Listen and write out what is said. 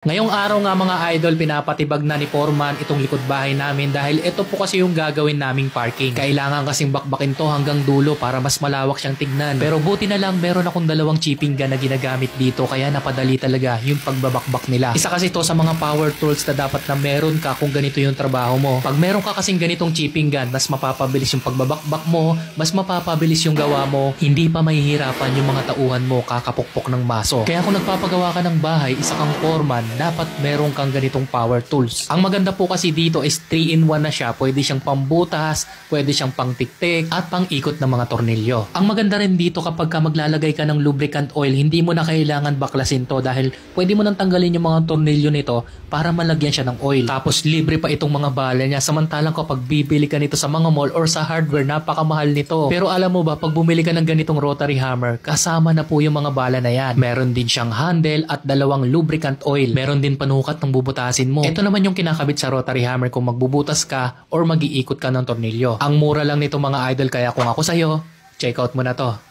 Ngayong araw nga mga idol, pinapatibag na ni Foreman itong likod bahay namin dahil ito po kasi yung gagawin naming parking. Kailangan kasing bakbakin to hanggang dulo para mas malawak siyang tignan. Pero buti na lang meron akong dalawang chipping gun na ginagamit dito kaya napadali talaga yung pagbabakbak nila. Isa kasi to sa mga power tools na dapat na meron ka kung ganito yung trabaho mo. Pag meron ka kasing ganitong chipping gun, mas mapapabilis yung pagbabakbak mo, mas mapapabilis yung gawa mo, hindi pa mahihirapan yung mga tauhan mo kakapukpok ng maso. Kaya kung nagpapagawa ka ng bahay, isa kang foreman, dapat meron kang ganitong power tools. Ang maganda po kasi dito is 3-in-1 na siya. Pwede siyang pambutas, pwede siyang pangtiktik, at pang-ikot ng mga tornilyo. Ang maganda rin dito kapag ka maglalagay ka ng lubricant oil, hindi mo na kailangan baklasin to dahil pwede mo nang tanggalin yung mga tornilyo nito para malagyan siya ng oil. Tapos libre pa itong mga bala niya. Samantalang kapag bibili ka nito sa mga mall or sa hardware, napakamahal nito. Pero alam mo ba, pag bumili ka ng ganitong rotary hammer, kasama na po yung mga bala na yan. Meron din siyang handle at dalawang lubricant oil. Meron din panukat ng bubutasin mo. Ito naman yung kinakabit sa rotary hammer kung magbubutas ka or mag-iikot ka ng tornilyo. Ang mura lang nito mga idol, kaya kung ako sa'yo, check out mo na to.